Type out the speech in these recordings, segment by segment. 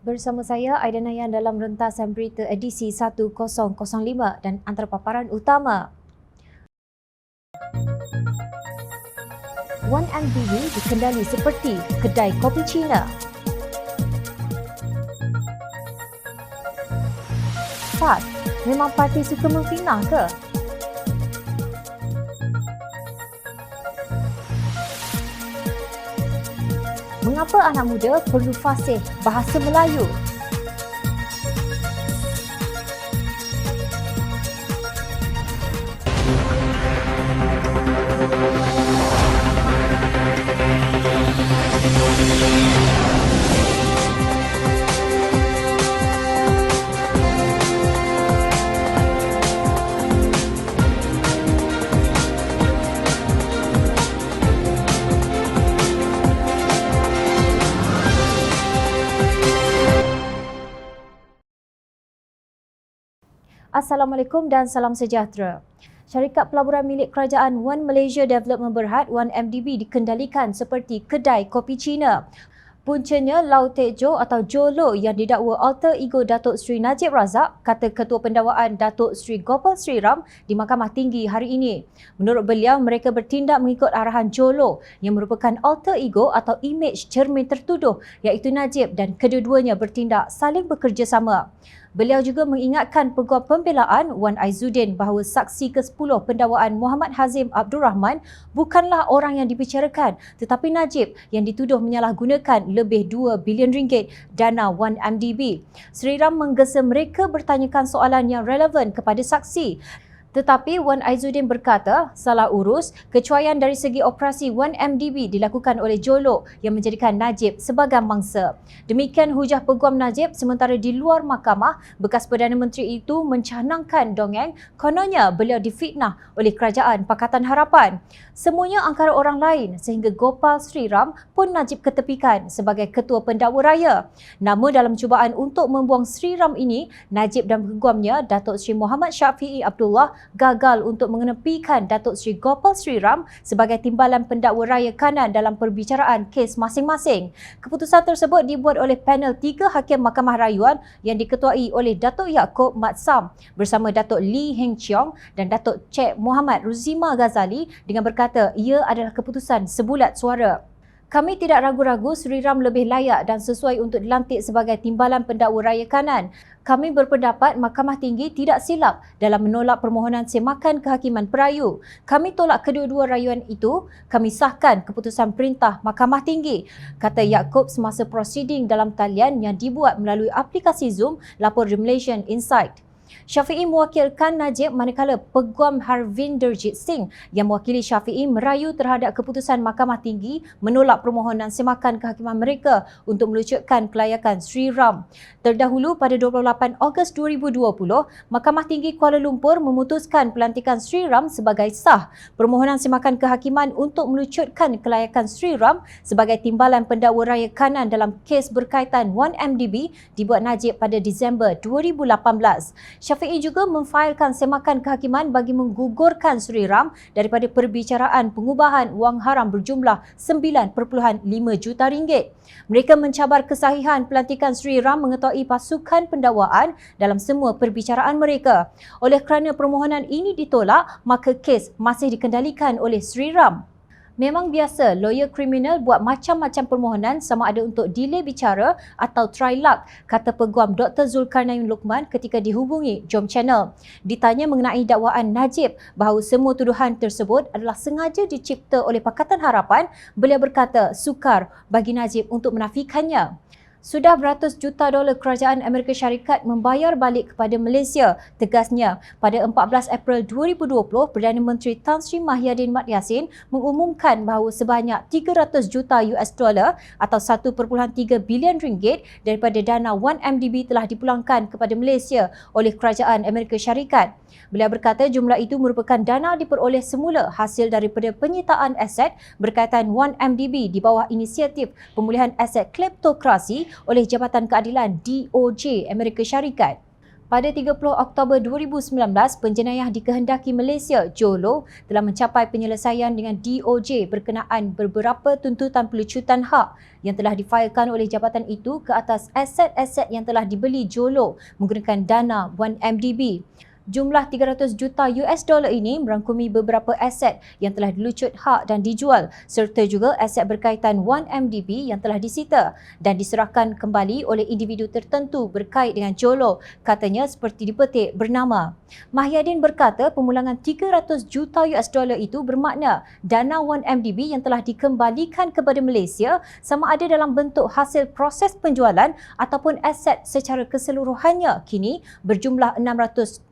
Bersama saya Aida Nayan dalam rentasan berita edisi 1005 dan antara paparan utama. 1MDB dikendali seperti kedai kopi Cina. PAS, memang parti suka memfitnah ke? Mengapa anak muda perlu fasih bahasa Melayu? Assalamualaikum dan salam sejahtera. Syarikat pelaburan milik kerajaan One Malaysia Development Berhad 1MDB dikendalikan seperti kedai kopi Cina. Puncanya Lau Tejo atau Jolo yang didakwa alter ego Datuk Seri Najib Razak, kata Ketua Pendakwaan Datuk Seri Gopal Sri Ram di Mahkamah Tinggi hari ini. Menurut beliau, mereka bertindak mengikut arahan Jolo yang merupakan alter ego atau imej cermin tertuduh iaitu Najib dan kedua-duanya bertindak saling bekerjasama. Beliau juga mengingatkan Peguam Pembelaan Wan Aizuddin bahawa saksi ke-10 pendakwaan Muhammad Hazim Abdul Rahman bukanlah orang yang dibicarakan tetapi Najib yang dituduh menyalahgunakan lebih 2 bilion ringgit dana 1MDB. Sri Ram menggesa mereka bertanyakan soalan yang relevan kepada saksi. Tetapi Wan Aizuddin berkata, salah urus, kecuaian dari segi operasi 1MDB dilakukan oleh Jolo yang menjadikan Najib sebagai mangsa. Demikian hujah Peguam Najib, sementara di luar mahkamah, bekas Perdana Menteri itu mencanangkan dongeng kononnya beliau difitnah oleh Kerajaan Pakatan Harapan. Semuanya angkara orang lain sehingga Gopal Sri Ram pun Najib ketepikan sebagai Ketua Pendakwa Raya. Namun dalam cubaan untuk membuang Sri Ram ini, Najib dan peguamnya Datuk Seri Muhammad Syafiee Abdullah gagal untuk mengenepikan Datuk Seri Gopal Sri Ram sebagai timbalan pendakwa raya kanan dalam perbicaraan kes masing-masing. Keputusan tersebut dibuat oleh panel 3 Hakim Mahkamah Rayuan yang diketuai oleh Datuk Yaakob Mat Sam bersama Datuk Lee Heng Cheong dan Datuk Cik Muhammad Ruzima Ghazali dengan berkata ia adalah keputusan sebulat suara. Kami tidak ragu-ragu Sri Ram lebih layak dan sesuai untuk dilantik sebagai timbalan pendakwa raya kanan. Kami berpendapat Mahkamah Tinggi tidak silap dalam menolak permohonan semakan kehakiman perayu. Kami tolak kedua-dua rayuan itu. Kami sahkan keputusan perintah Mahkamah Tinggi, kata Yaakob semasa prosiding dalam talian yang dibuat melalui aplikasi Zoom lapor The Malaysian Insight. Syafiee mewakilkan Najib manakala Peguam Harvinderjit Singh yang mewakili Syafiee merayu terhadap keputusan Mahkamah Tinggi menolak permohonan semakan kehakiman mereka untuk melucutkan kelayakan Sri Ram. Terdahulu pada 28 Ogos 2020, Mahkamah Tinggi Kuala Lumpur memutuskan pelantikan Sri Ram sebagai sah. Permohonan semakan kehakiman untuk melucutkan kelayakan Sri Ram sebagai timbalan pendakwa raya kanan dalam kes berkaitan 1MDB dibuat Najib pada Disember 2018. Syafiee juga memfailkan semakan kehakiman bagi menggugurkan Sri Ram daripada perbicaraan pengubahan wang haram berjumlah 9.5 juta ringgit. Mereka mencabar kesahihan pelantikan Sri Ram mengetahui pasukan pendakwaan dalam semua perbicaraan mereka. Oleh kerana permohonan ini ditolak, maka kes masih dikendalikan oleh Sri Ram. Memang biasa, lawyer kriminal buat macam-macam permohonan sama ada untuk delay bicara atau try luck, kata Peguam Dr. Zulkarnain Luqman ketika dihubungi Jom Channel. Ditanya mengenai dakwaan Najib bahawa semua tuduhan tersebut adalah sengaja dicipta oleh Pakatan Harapan, beliau berkata sukar bagi Najib untuk menafikannya. Sudah beratus juta dolar kerajaan Amerika Syarikat membayar balik kepada Malaysia, tegasnya. Pada 14 April 2020, Perdana Menteri Tan Sri Mahyadin Mat Yassin mengumumkan bahawa sebanyak 300 juta US dollar atau 1.3 bilion ringgit daripada dana 1MDB telah dipulangkan kepada Malaysia oleh kerajaan Amerika Syarikat. Beliau berkata jumlah itu merupakan dana diperoleh semula hasil daripada penyitaan aset berkaitan 1MDB di bawah inisiatif pemulihan aset kleptokrasi oleh Jabatan Keadilan DOJ Amerika Syarikat. Pada 30 Oktober 2019, penjenayah dikehendaki Malaysia, Jolo, telah mencapai penyelesaian dengan DOJ berkenaan beberapa tuntutan pelucutan hak yang telah difailkan oleh jabatan itu ke atas aset-aset yang telah dibeli Jolo menggunakan dana 1MDB. Jumlah 300 juta US dollar ini merangkumi beberapa aset yang telah dilucut hak dan dijual serta juga aset berkaitan 1MDB yang telah disita dan diserahkan kembali oleh individu tertentu berkait dengan Jolo, katanya seperti dipetik bernama. Mahyadin berkata pemulangan 300 juta US dollar itu bermakna dana 1MDB yang telah dikembalikan kepada Malaysia sama ada dalam bentuk hasil proses penjualan ataupun aset secara keseluruhannya kini berjumlah 620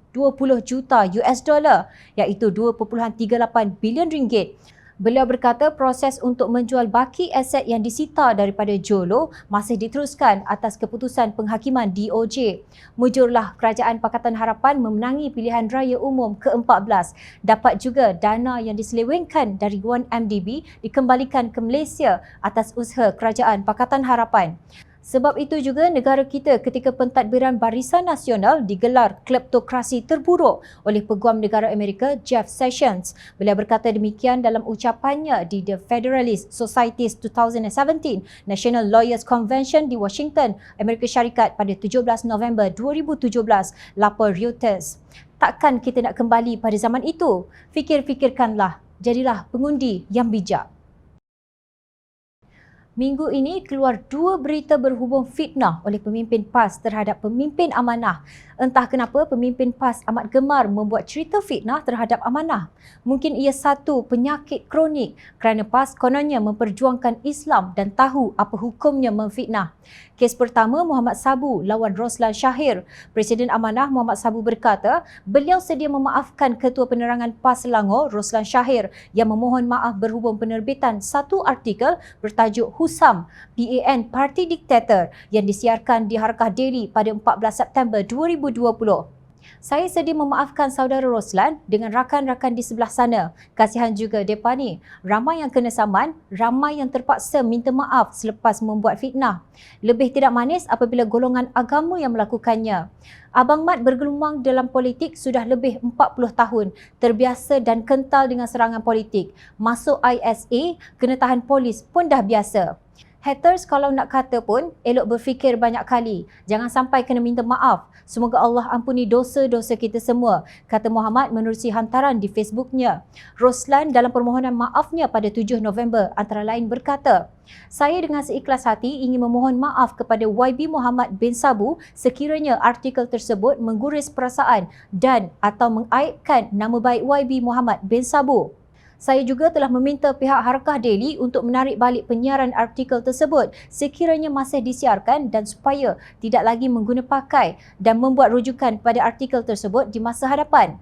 juta US dollar iaitu 2.38 bilion ringgit. Beliau berkata proses untuk menjual baki aset yang disita daripada Jolo masih diteruskan atas keputusan penghakiman DOJ. Mujurlah Kerajaan Pakatan Harapan memenangi pilihan raya umum ke-14. Dapat juga dana yang diselewengkan dari 1MDB dikembalikan ke Malaysia atas usaha Kerajaan Pakatan Harapan. Sebab itu juga negara kita ketika pentadbiran Barisan Nasional digelar kleptokrasi terburuk oleh Peguam Negara Amerika Jeff Sessions. Beliau berkata demikian dalam ucapannya di The Federalist Society's 2017 National Lawyers Convention di Washington, Amerika Syarikat pada 17 November 2017, lapor Reuters. Takkan kita nak kembali pada zaman itu? Fikir-fikirkanlah, jadilah pengundi yang bijak. Minggu ini keluar dua berita berhubung fitnah oleh pemimpin PAS terhadap pemimpin amanah. Entah kenapa pemimpin PAS amat gemar membuat cerita fitnah terhadap amanah. Mungkin ia satu penyakit kronik kerana PAS kononnya memperjuangkan Islam dan tahu apa hukumnya memfitnah. Kes pertama Muhammad Sabu lawan Roslan Shahir. Presiden Amanah Muhammad Sabu berkata beliau sedia memaafkan Ketua Penerangan PAS Selangor Roslan Shahir yang memohon maaf berhubung penerbitan satu artikel bertajuk Husam PAN Parti Diktator yang disiarkan di Harakah Daily pada 14 September 2020. Saya sedia memaafkan saudara Roslan dengan rakan-rakan di sebelah sana. Kasihan juga depa ni. Ramai yang kena saman, ramai yang terpaksa minta maaf selepas membuat fitnah. Lebih tidak manis apabila golongan agama yang melakukannya. Abang Mat bergelumang dalam politik sudah lebih 40 tahun. Terbiasa dan kental dengan serangan politik. Masuk ISA, kena tahan polis pun dah biasa. Haters kalau nak kata pun, elok berfikir banyak kali. Jangan sampai kena minta maaf. Semoga Allah ampuni dosa-dosa kita semua, kata Muhammad menerusi hantaran di Facebooknya. Roslan dalam permohonan maafnya pada 7 November antara lain berkata, saya dengan seikhlas hati ingin memohon maaf kepada YB Muhammad bin Sabu sekiranya artikel tersebut mengguris perasaan dan atau mengaibkan nama baik YB Muhammad bin Sabu. Saya juga telah meminta pihak Harakah Daily untuk menarik balik penyiaran artikel tersebut sekiranya masih disiarkan dan supaya tidak lagi mengguna pakai dan membuat rujukan pada artikel tersebut di masa hadapan.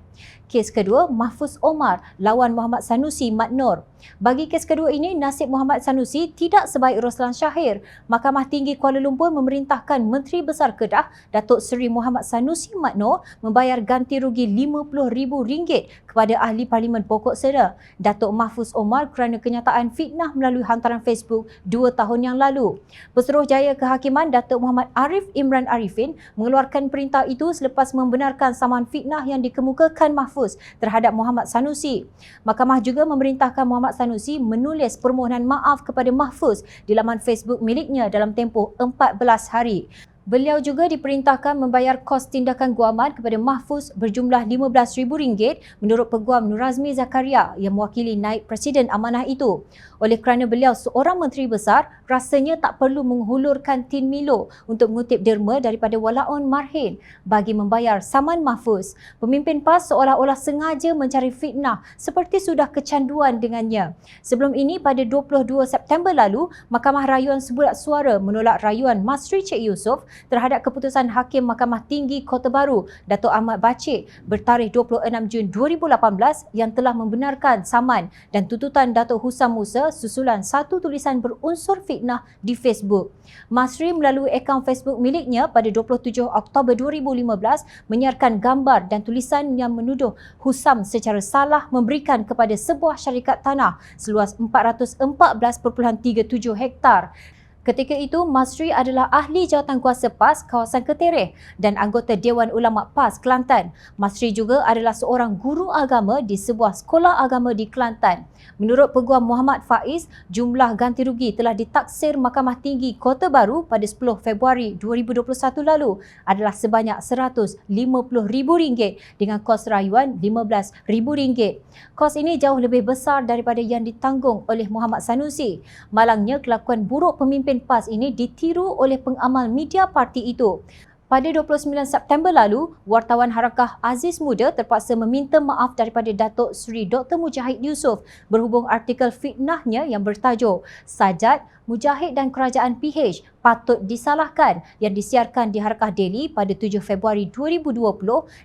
Kes kedua, Mahfuz Omar lawan Muhammad Sanusi Mat Nor. Bagi kes kedua ini, nasib Muhammad Sanusi tidak sebaik Roslan Shahir. Mahkamah Tinggi Kuala Lumpur memerintahkan Menteri Besar Kedah, Datuk Seri Muhammad Sanusi Mat Nor membayar ganti rugi RM50,000 kepada Ahli Parlimen Pokok Sera, Datuk Mahfuz Omar kerana kenyataan fitnah melalui hantaran Facebook 2 tahun yang lalu. Pesuruhjaya Kehakiman Datuk Muhammad Arif Imran Arifin mengeluarkan perintah itu selepas membenarkan saman fitnah yang dikemukakan Mahfuz terhadap Muhammad Sanusi. Mahkamah juga memerintahkan Muhammad Sanusi menulis permohonan maaf kepada Mahfuz di laman Facebook miliknya dalam tempoh 14 hari. Beliau juga diperintahkan membayar kos tindakan guaman kepada Mahfuz berjumlah RM15,000 menurut Peguam Nur Azmi Zakaria yang mewakili naib Presiden Amanah itu. Oleh kerana beliau seorang Menteri Besar, rasanya tak perlu menghulurkan tin Milo untuk mengutip derma daripada Walaun Marhin bagi membayar saman Mahfuz. Pemimpin PAS seolah-olah sengaja mencari fitnah seperti sudah kecanduan dengannya. Sebelum ini pada 22 September lalu, Mahkamah Rayuan Sebulat Suara menolak rayuan Masri Cik Yusof terhadap keputusan Hakim Mahkamah Tinggi Kota Baru Datuk Ahmad Bacik bertarikh 26 Jun 2018 yang telah membenarkan saman dan tuntutan Datuk Husam Musa susulan satu tulisan berunsur fitnah di Facebook. Masri melalui akaun Facebook miliknya pada 27 Oktober 2015 menyiarkan gambar dan tulisan yang menuduh Husam secara salah memberikan kepada sebuah syarikat tanah seluas 414.37 hektar. Ketika itu, Masri adalah ahli jawatankuasa PAS kawasan Ketereh dan anggota Dewan Ulama PAS Kelantan. Masri juga adalah seorang guru agama di sebuah sekolah agama di Kelantan. Menurut Peguam Muhammad Faiz, jumlah ganti rugi telah ditaksir Mahkamah Tinggi Kota Baru pada 10 Februari 2021 lalu adalah sebanyak RM150,000 dengan kos rayuan RM15,000. Kos ini jauh lebih besar daripada yang ditanggung oleh Muhammad Sanusi. Malangnya, kelakuan buruk pemimpin PAS ini ditiru oleh pengamal media parti itu. Pada 29 September lalu, wartawan Harakah Aziz Muda terpaksa meminta maaf daripada Datuk Seri Dr. Mujahid Yusof berhubung artikel fitnahnya yang bertajuk Sajat, Mujahid dan Kerajaan PH patut disalahkan yang disiarkan di Harakah Daily pada 7 Februari 2020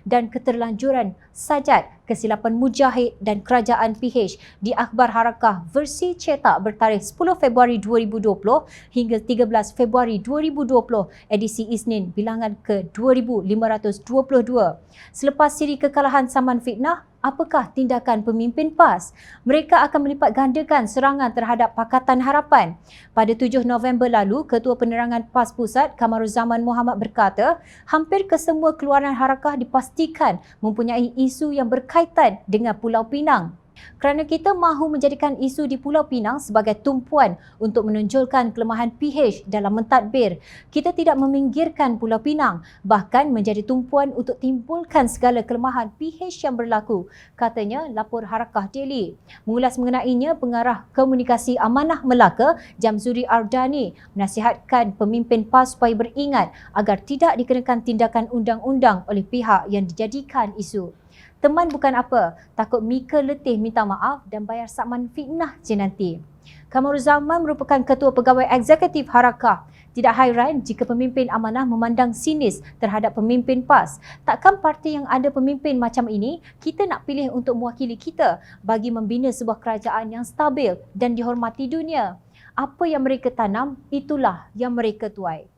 dan keterlanjuran Sajat, kesilapan Mujahid dan Kerajaan PH di Akhbar Harakah versi cetak bertarikh 10 Februari 2020 hingga 13 Februari 2020 edisi Isnin bilangan ke 2522. Selepas siri kekalahan saman fitnah, apakah tindakan pemimpin PAS? Mereka akan melipat gandakan serangan terhadap Pakatan Harapan. Pada 7 November lalu, Ketua Penerangan PAS Pusat Kamaruzaman Muhammad berkata, hampir kesemua keluaran Harakah dipastikan mempunyai isu yang berkaitan dengan Pulau Pinang. Kerana kita mahu menjadikan isu di Pulau Pinang sebagai tumpuan untuk menonjolkan kelemahan PH dalam mentadbir, kita tidak meminggirkan Pulau Pinang, bahkan menjadi tumpuan untuk timbulkan segala kelemahan PH yang berlaku, katanya lapor Harakah Daily. Mengulas mengenainya, Pengarah Komunikasi Amanah Melaka, Jamzuri Ardani, menasihatkan pemimpin PAS supaya beringat agar tidak dikenakan tindakan undang-undang oleh pihak yang dijadikan isu. Teman bukan apa, takut Mika letih minta maaf dan bayar saman fitnah je nanti. Kamaruzaman merupakan Ketua Pegawai Eksekutif Harakah. Tidak hairan jika pemimpin amanah memandang sinis terhadap pemimpin PAS. Takkan parti yang ada pemimpin macam ini, kita nak pilih untuk mewakili kita bagi membina sebuah kerajaan yang stabil dan dihormati dunia. Apa yang mereka tanam, itulah yang mereka tuai.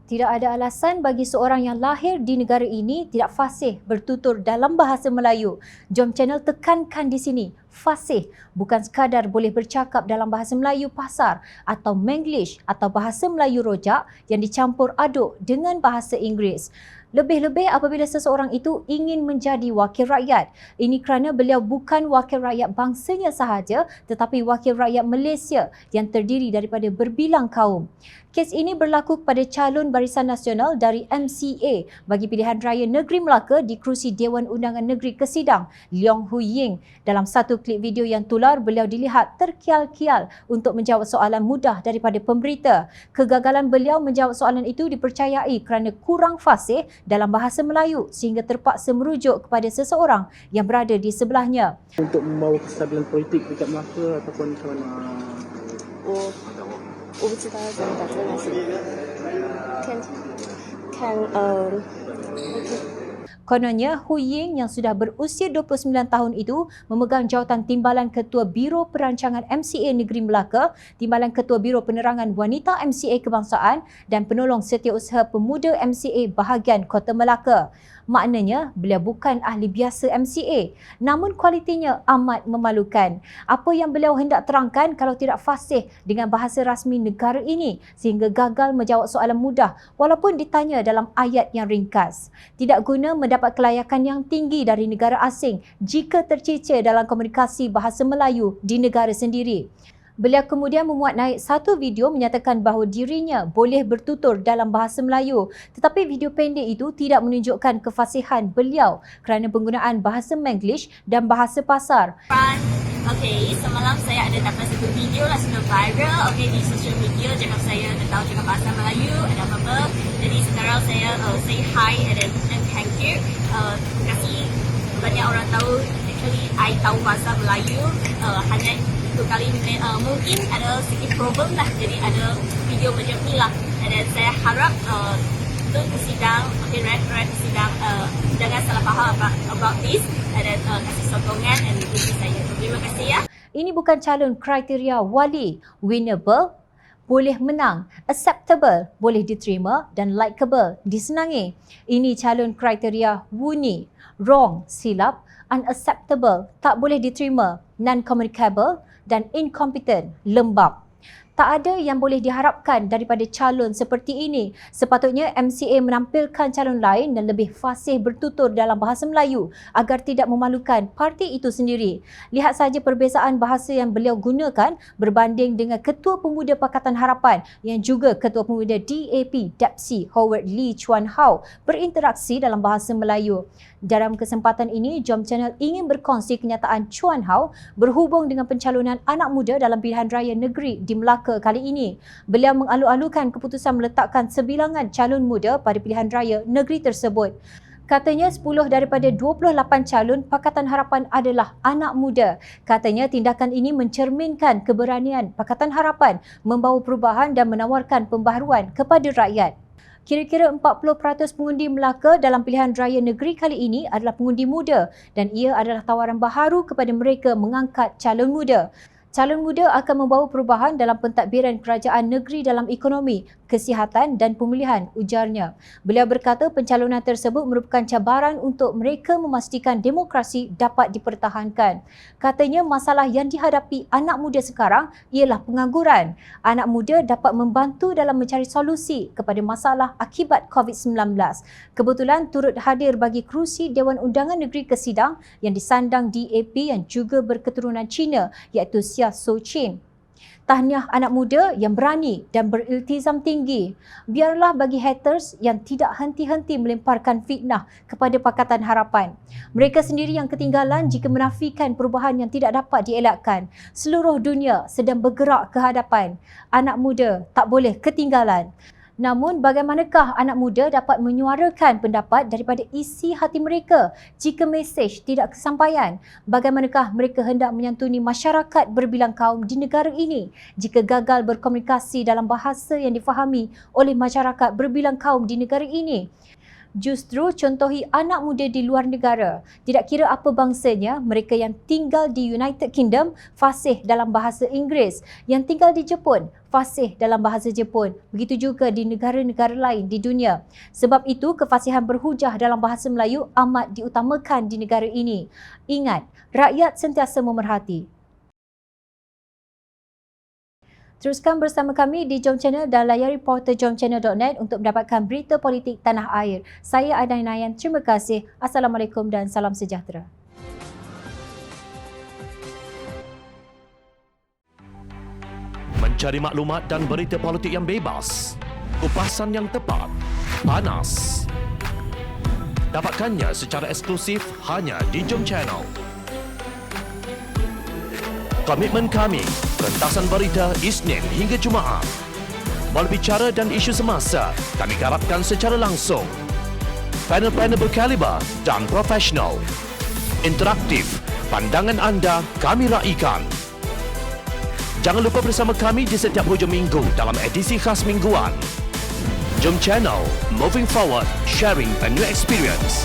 Tidak ada alasan bagi seorang yang lahir di negara ini tidak fasih bertutur dalam bahasa Melayu. Jom Channel tekankan di sini, fasih bukan sekadar boleh bercakap dalam bahasa Melayu pasar atau Manglish atau bahasa Melayu rojak yang dicampur aduk dengan bahasa Inggeris. Lebih-lebih apabila seseorang itu ingin menjadi wakil rakyat. Ini kerana beliau bukan wakil rakyat bangsanya sahaja tetapi wakil rakyat Malaysia yang terdiri daripada berbilang kaum. Kes ini berlaku kepada calon Barisan Nasional dari MCA bagi pilihan raya Negeri Melaka di kerusi Dewan Undangan Negeri Kesidang, Leong Hui Ying. Dalam satu klip video yang tular, beliau dilihat terkial-kial untuk menjawab soalan mudah daripada pemberita. Kegagalan beliau menjawab soalan itu dipercayai kerana kurang fasih dalam bahasa Melayu sehingga terpaksa merujuk kepada seseorang yang berada di sebelahnya. Untuk membawa kestabilan politik dekat Melaka ataupun macam mana? 我不知道要怎么打这个来说，看Kononnya, Hui Ying yang sudah berusia 29 tahun itu memegang jawatan Timbalan Ketua Biro Perancangan MCA Negeri Melaka, Timbalan Ketua Biro Penerangan Wanita MCA Kebangsaan dan Penolong Setiausaha Pemuda MCA bahagian Kota Melaka. Maknanya, beliau bukan ahli biasa MCA, namun kualitinya amat memalukan. Apa yang beliau hendak terangkan kalau tidak fasih dengan bahasa rasmi negara ini sehingga gagal menjawab soalan mudah walaupun ditanya dalam ayat yang ringkas. Tidak guna mendapat kelayakan yang tinggi dari negara asing jika tercicir dalam komunikasi bahasa Melayu di negara sendiri. Beliau kemudian memuat naik satu video menyatakan bahawa dirinya boleh bertutur dalam bahasa Melayu, tetapi video pendek itu tidak menunjukkan kefasihan beliau kerana penggunaan bahasa Manglish dan bahasa pasar. Okay, semalam saya ada dapat satu video lah sudah viral di social media, cakap saya tak tahu cakap bahasa Melayu, ada apa-apa. Jadi sekarang saya say hi and thank you. Terima kasih banyak orang tahu actually I tahu bahasa Melayu, hanya itu kali mungkin ada sedikit problem lah, jadi ada video macam ni lah. Dan saya harap untuk kesidang, rakyat kesidang jangan salah faham about this dan kasih sokongan dan dukung saya. Terima kasih ya. Ini bukan calon kriteria wali, winnable, boleh menang, acceptable, boleh diterima dan likeable, disenangi. Ini calon kriteria wuni, wrong, silap, unacceptable, tak boleh diterima, non-communicable dan incompetent, lembab. Tak ada yang boleh diharapkan daripada calon seperti ini. Sepatutnya MCA menampilkan calon lain dan lebih fasih bertutur dalam bahasa Melayu agar tidak memalukan parti itu sendiri. Lihat saja perbezaan bahasa yang beliau gunakan berbanding dengan Ketua Pemuda Pakatan Harapan yang juga Ketua Pemuda DAP Dapsi Howard Lee Chuan Hao berinteraksi dalam bahasa Melayu. Dalam kesempatan ini, Jom Channel ingin berkongsi kenyataan Chuan Hao berhubung dengan pencalonan anak muda dalam pilihan raya negeri di Melaka kali ini. Beliau mengalu-alukan keputusan meletakkan sebilangan calon muda pada pilihan raya negeri tersebut. Katanya 10 daripada 28 calon Pakatan Harapan adalah anak muda. Katanya tindakan ini mencerminkan keberanian Pakatan Harapan membawa perubahan dan menawarkan pembaharuan kepada rakyat. Kira-kira 40% pengundi Melaka dalam pilihan raya negeri kali ini adalah pengundi muda dan ia adalah tawaran baharu kepada mereka mengangkat calon muda. Calon muda akan membawa perubahan dalam pentadbiran kerajaan negeri dalam ekonomi, kesihatan dan pemilihan, ujarnya. Beliau berkata pencalonan tersebut merupakan cabaran untuk mereka memastikan demokrasi dapat dipertahankan. Katanya masalah yang dihadapi anak muda sekarang ialah pengangguran. Anak muda dapat membantu dalam mencari solusi kepada masalah akibat COVID-19. Kebetulan turut hadir bagi kerusi Dewan Undangan Negeri ke sidang yang disandang DAP yang juga berketurunan Cina iaitu So Chin. Tahniah anak muda yang berani dan beriltizam tinggi. Biarlah bagi haters yang tidak henti-henti melemparkan fitnah kepada Pakatan Harapan. Mereka sendiri yang ketinggalan jika menafikan perubahan yang tidak dapat dielakkan. Seluruh dunia sedang bergerak ke hadapan. Anak muda tak boleh ketinggalan. Namun bagaimanakah anak muda dapat menyuarakan pendapat daripada isi hati mereka jika mesej tidak kesampaian? Bagaimanakah mereka hendak menyantuni masyarakat berbilang kaum di negara ini jika gagal berkomunikasi dalam bahasa yang difahami oleh masyarakat berbilang kaum di negara ini? Justru contohi anak muda di luar negara. Tidak kira apa bangsanya, mereka yang tinggal di United Kingdom fasih dalam bahasa Inggeris, yang tinggal di Jepun fasih dalam bahasa Jepun. Begitu juga di negara-negara lain di dunia. Sebab itu, kefasihan berhujah dalam bahasa Melayu amat diutamakan di negara ini. Ingat, rakyat sentiasa memerhati. Teruskan bersama kami di Jom Channel dan layari portal jomchannel.net untuk mendapatkan berita politik tanah air. Saya Aidan Inayan, terima kasih. Assalamualaikum dan salam sejahtera. Mencari maklumat dan berita politik yang bebas, kupasan yang tepat, panas. Dapatkannya secara eksklusif hanya di Jom Channel. Komitmen kami, rentasan berita Isnin hingga Jumaat. Berbicara dan isu semasa, kami garapkan secara langsung. Panel-panel berkaliber dan profesional. Interaktif, pandangan anda kami raikan. Jangan lupa bersama kami di setiap hujung minggu dalam edisi khas mingguan. Jom Channel, moving forward, sharing a new experience.